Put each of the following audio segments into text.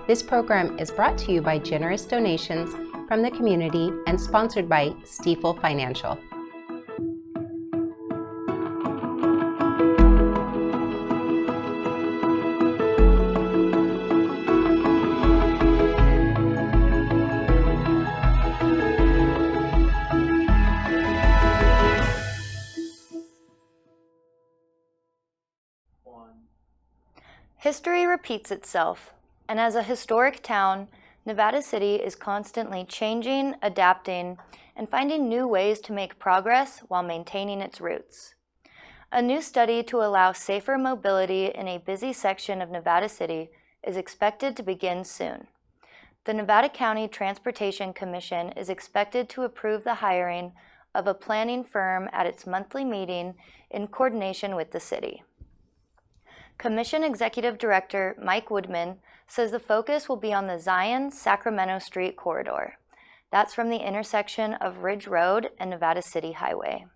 This program is brought to you by generous donations from the community and sponsored by Stifel Financial. History repeats itself, and as a historic town, Nevada City is constantly changing, adapting, and finding new ways to make progress while maintaining its roots. A new study to allow safer mobility in a busy section of Nevada City is expected to begin soon. The Nevada County Transportation Commission is expected to approve the hiring of a planning firm at its monthly meeting in coordination with the city. Commission Executive Director Mike Woodman says the focus will be on the Zion-Sacramento Street corridor. That's from the intersection of Ridge Road and Nevada City Highway.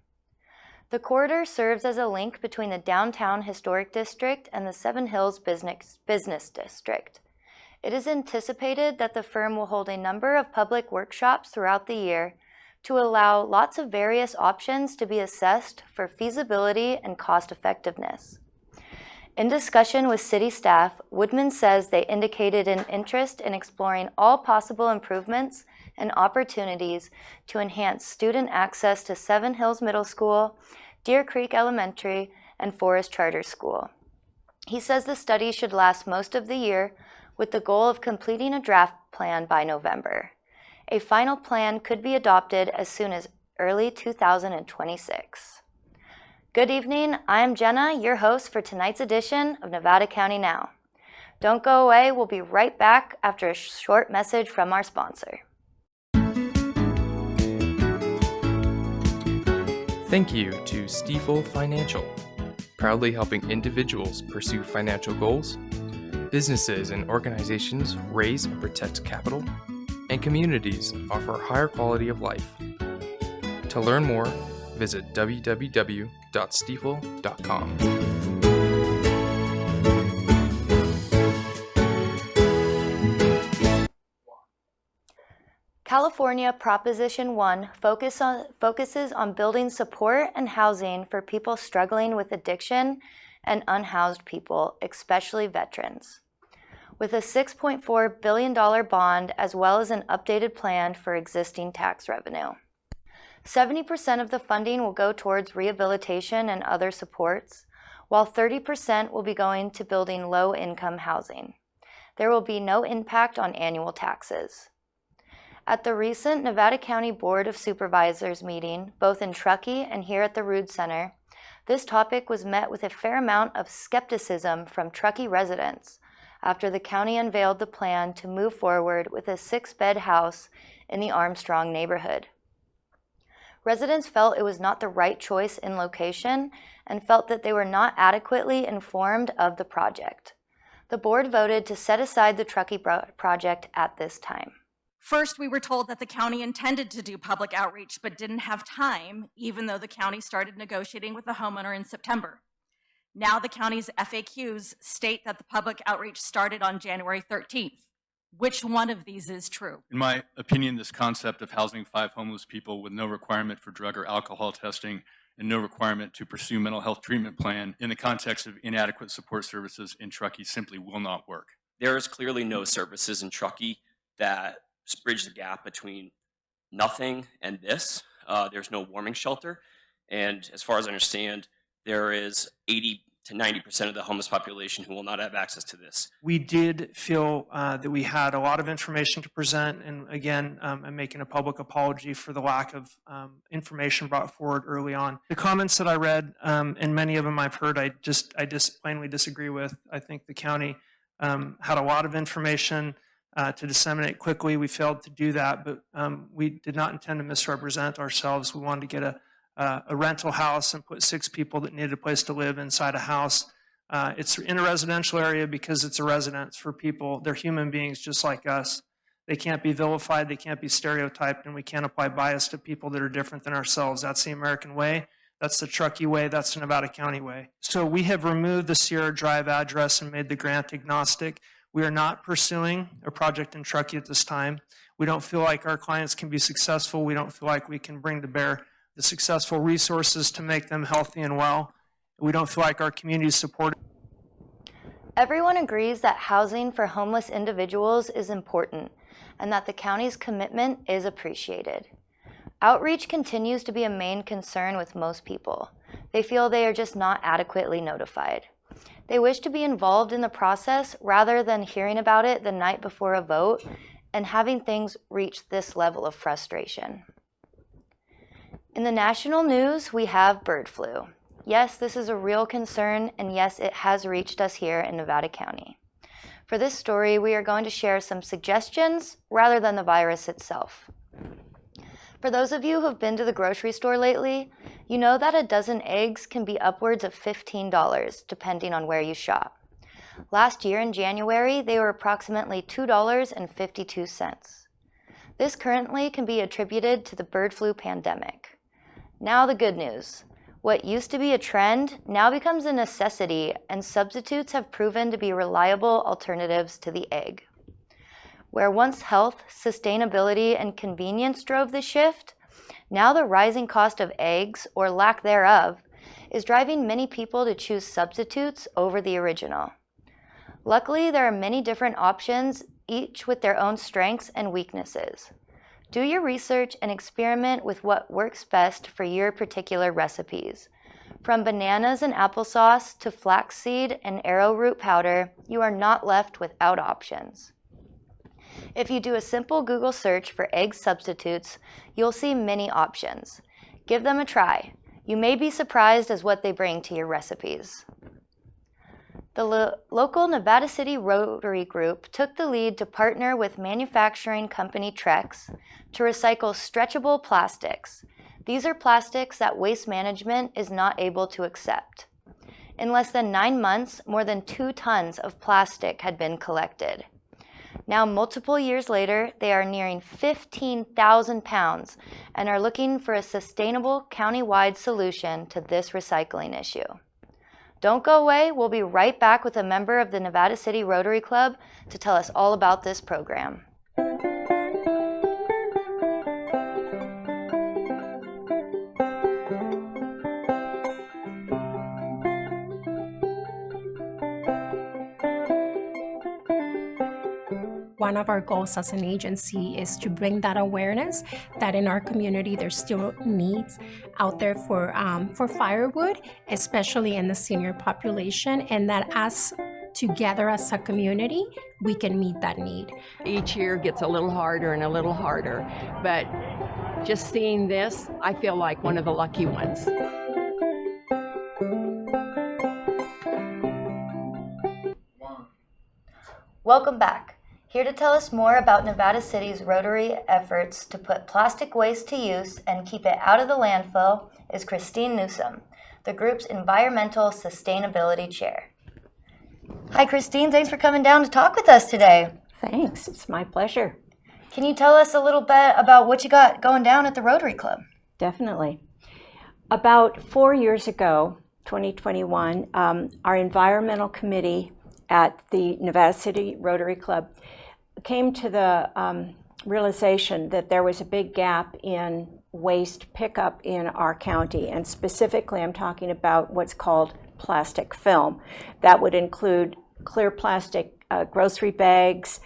The corridor serves as a link between the downtown historic district and the Seven Hills business district. It is anticipated that the firm will hold a number of public workshops throughout the year to allow lots of various options to be assessed for feasibility and cost effectiveness. In discussion with city staff, Woodman says they indicated an interest in exploring all possible improvements and opportunities to enhance student access to Seven Hills Middle School, Deer Creek Elementary, and Forest Charter School. He says the study should last most of the year with the goal of completing a draft plan by November. A final plan could be adopted as soon as early 2026. Good evening, I'm Jenna, your host for tonight's edition of Nevada County Now. Don't go away, we'll be right back after a short message from our sponsor. Thank you to Stifel Financial, proudly helping individuals pursue financial goals, businesses and organizations raise and protect capital, and communities offer a higher quality of life. To learn more, visit www.stifel.com. California Proposition 1 focuses on building support and housing for people struggling with addiction and unhoused people, especially veterans, with a $6.4 billion bond as well as an updated plan for existing tax revenue. 70% of the funding will go towards rehabilitation and other supports, while 30% will be going to building low-income housing. There will be no impact on annual taxes. At the recent Nevada County Board of Supervisors meeting, both in Truckee and here at the Rood Center, this topic was met with a fair amount of skepticism from Truckee residents after the county unveiled the plan to move forward with a 6-bed house in the Armstrong neighborhood. Residents felt it was not the right choice in location and felt that they were not adequately informed of the project. The board voted to set aside the Truckee project at this time. First, we were told that the county intended to do public outreach but didn't have time, even though the county started negotiating with the homeowner in September. Now the county's FAQs state that the public outreach started on January 13th. Which one of these is true? In my opinion, this concept of housing 5 homeless people with no requirement for drug or alcohol testing and no requirement to pursue mental health treatment plan in the context of inadequate support services in Truckee simply will not work. There is clearly no services in Truckee that bridge the gap between nothing and this. There's no warming shelter, and as far as I understand, there is 80 to 90% of the homeless population who will not have access to this. We did feel that we had a lot of information to present, and again, I'm making a public apology for the lack of information brought forward early on. The comments that I read, and many of them I've heard, I just plainly disagree with. I think the county had a lot of information to disseminate quickly. We failed to do that, but we did not intend to misrepresent ourselves. We wanted to get a rental house and put 6 people that needed a place to live inside a house. It's in a residential area because it's a residence for people. They're human beings just like us. They can't be vilified, they can't be stereotyped, and we can't apply bias to people that are different than ourselves. That's the American way. That's the Truckee way. That's the Nevada County way. So we have removed the Sierra Drive address and made the grant agnostic. We are not pursuing a project in Truckee at this time. We don't feel like our clients can be successful. We don't feel like we can bring to bear the successful resources to make them healthy and well. We don't feel like our community is supported. Everyone agrees that housing for homeless individuals is important and that the county's commitment is appreciated. Outreach continues to be a main concern with most people. They feel they are just not adequately notified. They wish to be involved in the process rather than hearing about it the night before a vote and having things reach this level of frustration. In the national news, we have bird flu. Yes, this is a real concern, and yes, it has reached us here in Nevada County. For this story, we are going to share some suggestions rather than the virus itself. For those of you who have been to the grocery store lately, you know that a dozen eggs can be upwards of $15, depending on where you shop. Last year in January, they were approximately $2.52. This currently can be attributed to the bird flu pandemic. Now the good news. What used to be a trend now becomes a necessity, and substitutes have proven to be reliable alternatives to the egg. Where once health, sustainability, and convenience drove the shift, now the rising cost of eggs, or lack thereof, is driving many people to choose substitutes over the original. Luckily, there are many different options, each with their own strengths and weaknesses. Do your research and experiment with what works best for your particular recipes. From bananas and applesauce to flaxseed and arrowroot powder, you are not left without options. If you do a simple Google search for egg substitutes, you'll see many options. Give them a try. You may be surprised as what they bring to your recipes. The local Nevada City Rotary Group took the lead to partner with manufacturing company Trex to recycle stretchable plastics. These are plastics that Waste Management is not able to accept. In less than 9 months, more than 2 tons of plastic had been collected. Now, multiple years later, they are nearing 15,000 pounds and are looking for a sustainable county-wide solution to this recycling issue. Don't go away. We'll be right back with a member of the Nevada City Rotary Club to tell us all about this program. One of our goals as an agency is to bring that awareness that in our community there's still needs out there for firewood, especially in the senior population, and that as together as a community, we can meet that need. Each year gets a little harder and a little harder, but just seeing this, I feel like one of the lucky ones. Welcome back. Here to tell us more about Nevada City's Rotary efforts to put plastic waste to use and keep it out of the landfill is Christine Newsom, the group's Environmental Sustainability Chair. Hi, Christine. Thanks for coming down to talk with us today. Thanks. It's my pleasure. Can you tell us a little bit about what you got going down at the Rotary Club? Definitely. About 4 years ago, 2021, our environmental committee at the Nevada City Rotary Club came to the realization that there was a big gap in waste pickup in our county, and specifically I'm talking about what's called plastic film. That would include clear plastic grocery bags,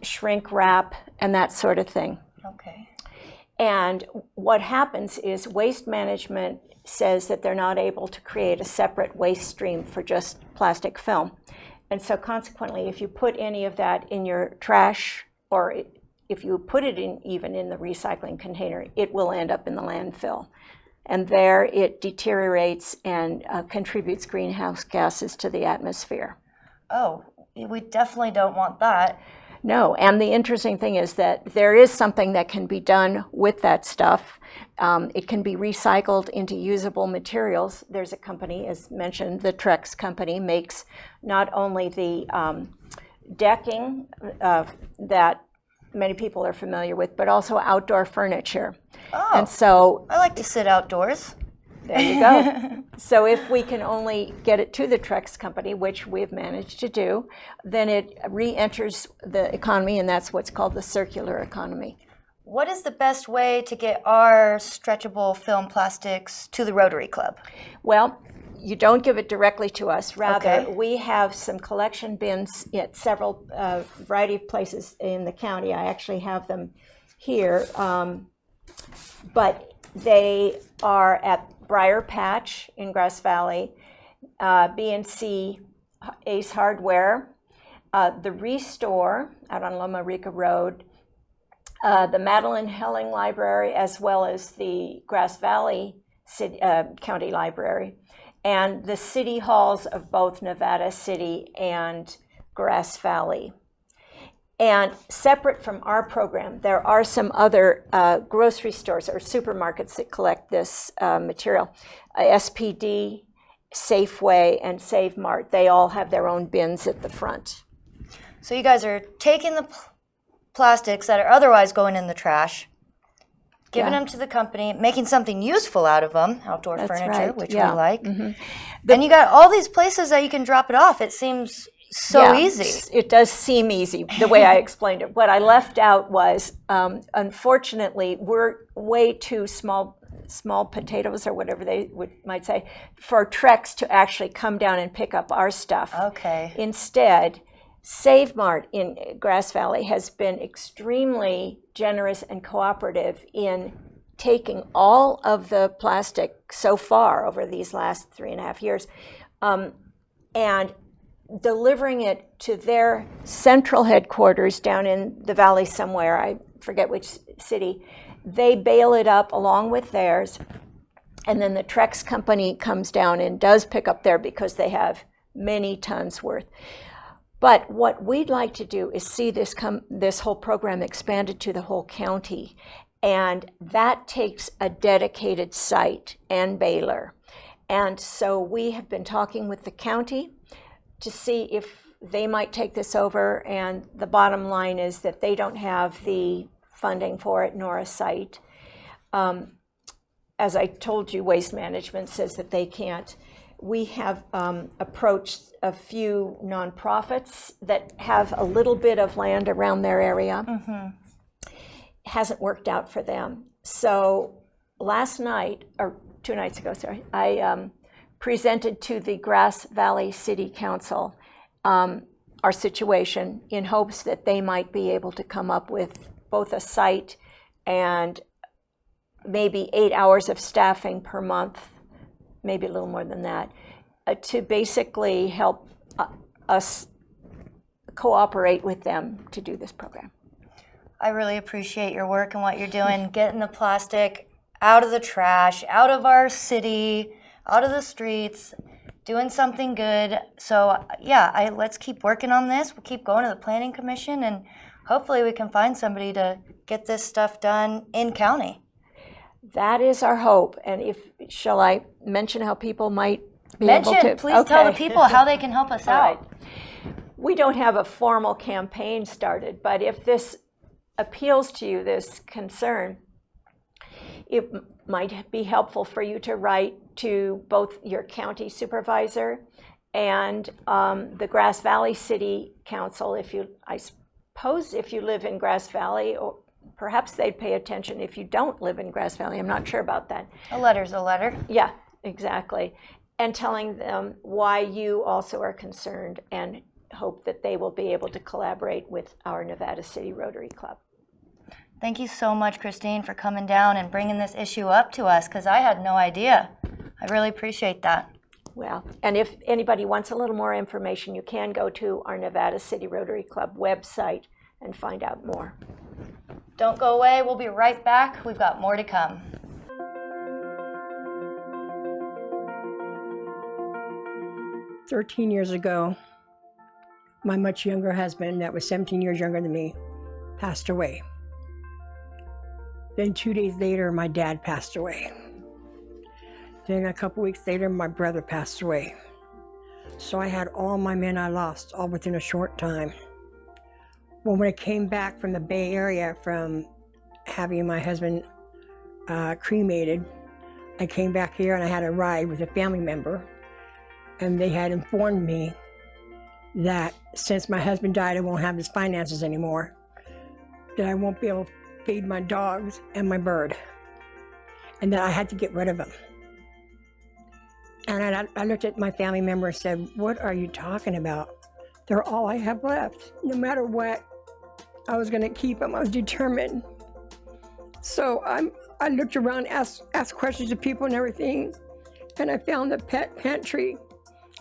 shrink wrap, and that sort of thing. Okay. And what happens is Waste Management says that they're not able to create a separate waste stream for just plastic film. And so consequently, if you put any of that in your trash, or if you put it in even in the recycling container, it will end up in the landfill. And there it deteriorates and contributes greenhouse gases to the atmosphere. Oh, we definitely don't want that. No, and the interesting thing is that there is something that can be done with that stuff. It can be recycled into usable materials. There's a company, as mentioned, the Trex company makes not only the decking that many people are familiar with, but also outdoor furniture. Oh, and so I like to sit outdoors. There you go. So if we can only get it to the Trex company, which we've managed to do, then it re-enters the economy, and that's what's called the circular economy. What is the best way to get our stretchable film plastics to the Rotary Club? Well, you don't give it directly to us. Rather, Okay. we have some collection bins at several variety of places in the county. I actually have them here, but they are at Briar Patch in Grass Valley, B&C Ace Hardware, the Restore out on Loma Rica Road, the Madeline Helling Library, as well as the Grass Valley County Library, and the city halls of both Nevada City and Grass Valley. And separate from our program, there are some other grocery stores or supermarkets that collect this material. SPD, Safeway, and Save Mart, they all have their own bins at the front. So you guys are taking the plastics that are otherwise going in the trash, giving them to the company, making something useful out of them, outdoor That's furniture, right. which Yeah. we like. Mm-hmm. And you got all these places that you can drop it off. It seems so easy. It does seem easy, the way I explained it. What I left out was, unfortunately, we're way too small potatoes, or whatever they might say, for Trex to actually come down and pick up our stuff. Okay. Instead, Save Mart in Grass Valley has been extremely generous and cooperative in taking all of the plastic so far over these last 3.5 years and delivering it to their central headquarters down in the valley somewhere, I forget which city. They bale it up along with theirs, and then the Trex company comes down and does pick up there because they have many tons worth. But what we'd like to do is see this whole program expanded to the whole county, and that takes a dedicated site and baler. And so we have been talking with the county to see if they might take this over, and the bottom line is that they don't have the funding for it nor a site. As I told you, Waste Management says that they can't. We have approached a few nonprofits that have a little bit of land around their area. Mm-hmm. Hasn't worked out for them. So last night, or 2 nights ago, sorry, I presented to the Grass Valley City Council our situation in hopes that they might be able to come up with both a site and maybe 8 hours of staffing per month, maybe a little more than that, to basically help us cooperate with them to do this program. I really appreciate your work and what you're doing, getting the plastic out of the trash, out of our city, out of the streets, doing something good. So yeah, let's keep working on this. We'll keep going to the Planning Commission, and hopefully we can find somebody to get this stuff done in county. That is our hope. And shall I mention how people might be able to? Please tell the people how they can help us out. Right. We don't have a formal campaign started, but if this appeals to you, this concern, it might be helpful for you to write to both your county supervisor and the Grass Valley City Council. I suppose if you live in Grass Valley, or perhaps they'd pay attention if you don't live in Grass Valley. I'm not sure about that. A letter's a letter. Yeah, exactly. And telling them why you also are concerned, and hope that they will be able to collaborate with our Nevada City Rotary Club. Thank you so much, Christine, for coming down and bringing this issue up to us, because I had no idea. I really appreciate that. Well, and if anybody wants a little more information, you can go to our Nevada City Rotary Club website and find out more. Don't go away. We'll be right back. We've got more to come. "13 years ago, my much younger husband, that was 17 years younger than me, passed away. Then 2 days later, my dad passed away. Then a couple weeks later, my brother passed away. So I had all my men I lost, all within a short time. Well, when I came back from the Bay Area from having my husband cremated, I came back here and I had a ride with a family member, and they had informed me that since my husband died, I won't have his finances anymore, that I won't be able to feed my dogs and my bird, and that I had to get rid of them. And I looked at my family member and said, "What are you talking about? They're all I have left. No matter what, I was going to keep them. I was determined." So I looked around, asked questions of people and everything, and I found the pet pantry,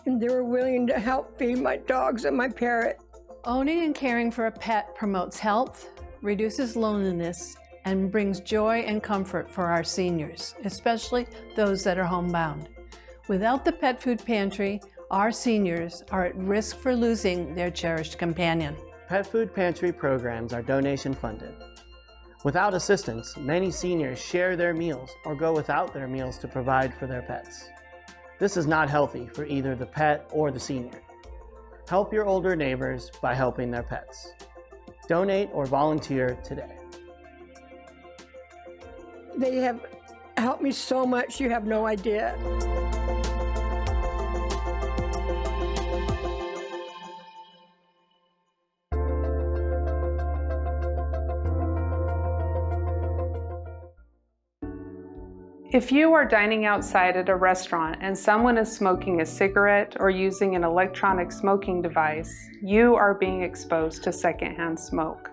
and they were willing to help feed my dogs and my parrot. Owning and caring for a pet promotes health, reduces loneliness, and brings joy and comfort for our seniors, especially those that are homebound. Without the pet food pantry, our seniors are at risk for losing their cherished companion. Pet food pantry programs are donation funded. Without assistance, many seniors share their meals or go without their meals to provide for their pets. This is not healthy for either the pet or the senior. Help your older neighbors by helping their pets. Donate or volunteer today. They have helped me so much, you have no idea. If you are dining outside at a restaurant and someone is smoking a cigarette or using an electronic smoking device, you are being exposed to secondhand smoke.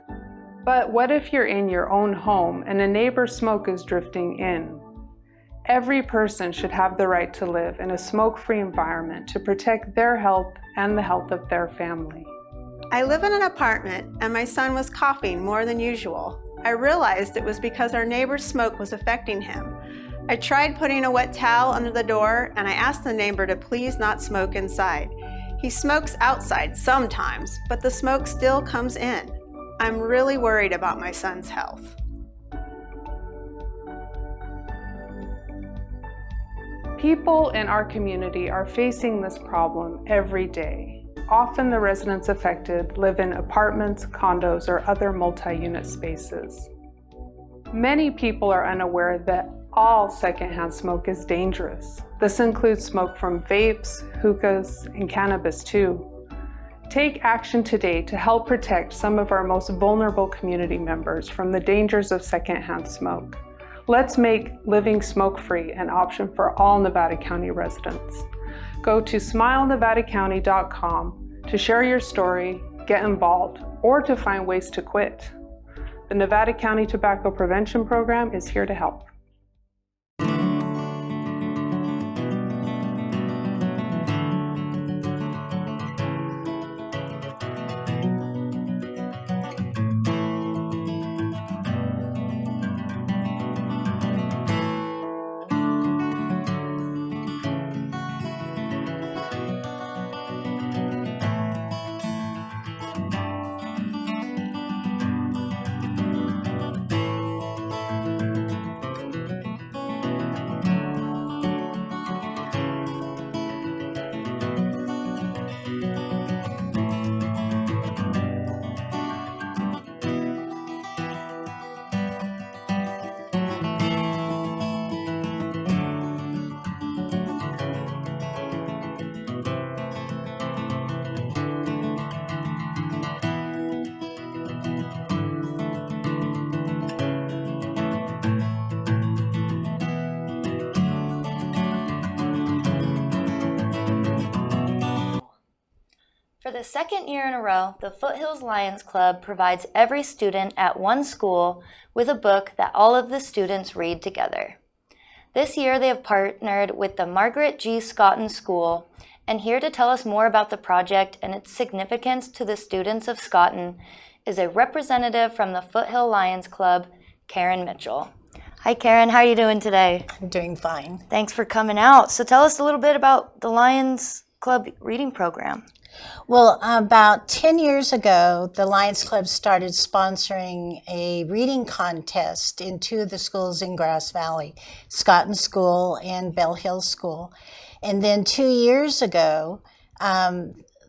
But what if you're in your own home and a neighbor's smoke is drifting in? Every person should have the right to live in a smoke-free environment to protect their health and the health of their family. I live in an apartment and my son was coughing more than usual. I realized it was because our neighbor's smoke was affecting him. I tried putting a wet towel under the door and I asked the neighbor to please not smoke inside. He smokes outside sometimes, but the smoke still comes in. I'm really worried about my son's health. People in our community are facing this problem every day. Often the residents affected live in apartments, condos, or other multi-unit spaces. Many people are unaware that all secondhand smoke is dangerous. This includes smoke from vapes, hookahs, and cannabis too. Take action today to help protect some of our most vulnerable community members from the dangers of secondhand smoke. Let's make living smoke-free an option for all Nevada County residents. Go to smilenevadacounty.com to share your story, get involved, or to find ways to quit. The Nevada County Tobacco Prevention Program is here to help. For the second year in a row, the Foothills Lions Club provides every student at one school with a book that all of the students read together. This year they have partnered with the Margaret G. Scotton School, and here to tell us more about the project and its significance to the students of Scotton is a representative from the Foothill Lions Club, Karen Mitchell. Hi Karen, how are you doing today? I'm doing fine. Thanks for coming out. So tell us a little bit about the Lions Club reading program. Well, about 10 years ago, the Lions Club started sponsoring a reading contest in two of the schools in Grass Valley, Scotton School and Bell Hill School. And then 2 years ago,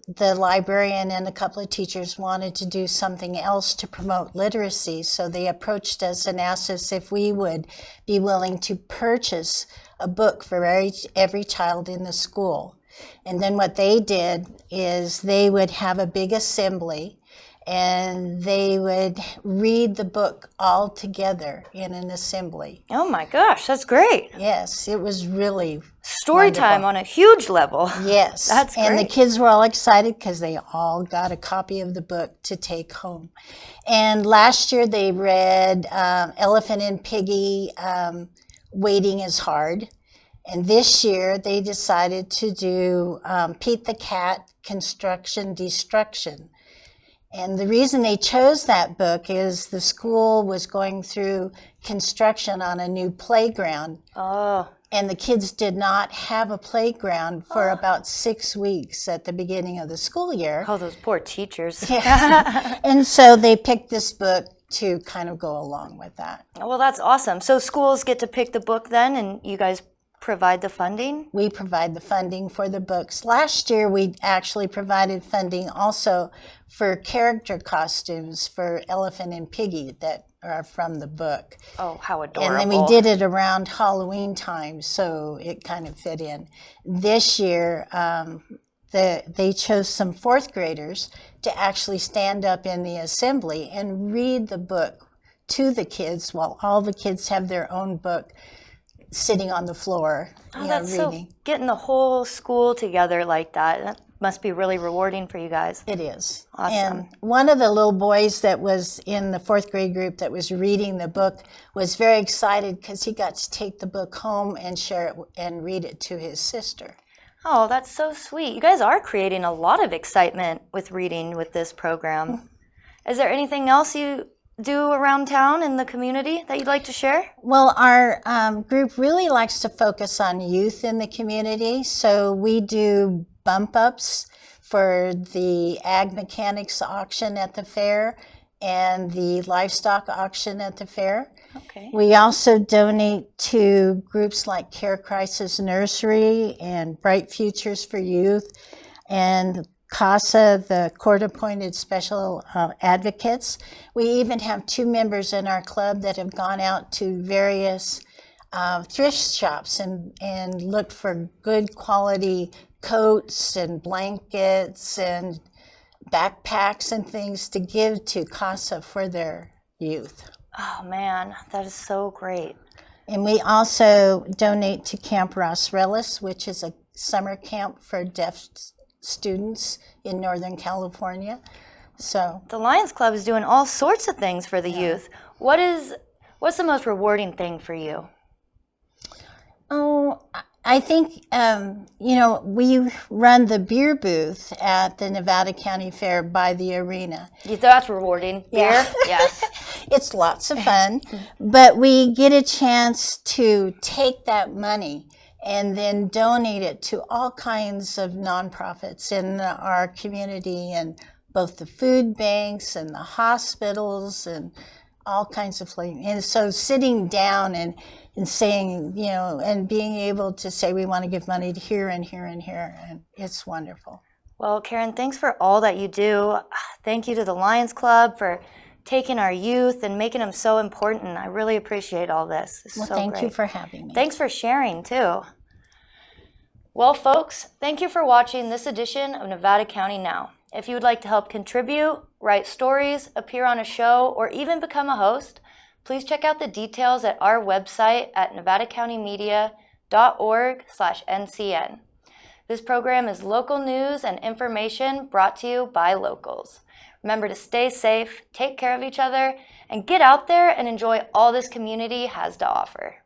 the librarian and a couple of teachers wanted to do something else to promote literacy, so they approached us and asked us if we would be willing to purchase a book for every child in the school. And then what they did is they would have a big assembly and they would read the book all together in an assembly. Oh my gosh, that's great. Yes, it was really story wonderful. Time on a huge level. Yes, that's great. And the kids were all excited because they all got a copy of the book to take home. And last year they read Elephant and Piggy, Waiting is Hard. And this year they decided to do Pete the Cat, Construction Destruction. And the reason they chose that book is the school was going through construction on a new playground. Oh. And the kids did not have a playground for about 6 weeks at the beginning of the school year. Oh, those poor teachers. Yeah. And so they picked this book to kind of go along with that. Well, that's awesome. So schools get to pick the book then, and you guys provide the funding? We provide the funding for the books. Last year, we actually provided funding also for character costumes for Elephant and Piggy that are from the book. Oh, how adorable. And then we did it around Halloween time, so it kind of fit in. This year, they chose some fourth graders to actually stand up in the assembly and read the book to the kids while all the kids have their own book sitting on the floor, that's reading. So getting the whole school together like that must be really rewarding for you guys. It is. Awesome. And one of the little boys that was in the fourth grade group that was reading the book was very excited because he got to take the book home and share it and read it to his sister. Oh, that's so sweet. You guys are creating a lot of excitement with reading with this program. Is there anything else you do around town in the community that you'd like to share? Well, our group really likes to focus on youth in the community, so we do bump ups for the ag mechanics auction at the fair and the livestock auction at the fair. Okay. We also donate to groups like Care Crisis Nursery and Bright Futures for Youth and CASA, the court-appointed special advocates. We even have 2 members in our club that have gone out to various thrift shops and looked for good quality coats and blankets and backpacks and things to give to CASA for their youth. Oh man, that is so great. And we also donate to Camp Ross Relis, which is a summer camp for deaf students in Northern California. So the Lions Club is doing all sorts of things for the youth. What's the most rewarding thing for you? Oh, I think, we run the beer booth at the Nevada County Fair by the arena. That's rewarding. Beer? Yeah. Yes. It's lots of fun, but we get a chance to take that money and then donate it to all kinds of nonprofits in our community, and both the food banks and the hospitals and all kinds of things. And so sitting down and saying, and being able to say we want to give money to here and here and here, and it's wonderful. Well, Karen, thanks for all that you do. Thank you to the Lions Club for taking our youth and making them so important. I really appreciate all this. Well, thank you for having me. Thanks for sharing, too. Well, folks, thank you for watching this edition of Nevada County Now. If you would like to help contribute, write stories, appear on a show, or even become a host, please check out the details at our website at nevadacountymedia.org/NCN. This program is local news and information brought to you by locals. Remember to stay safe, take care of each other, and get out there and enjoy all this community has to offer.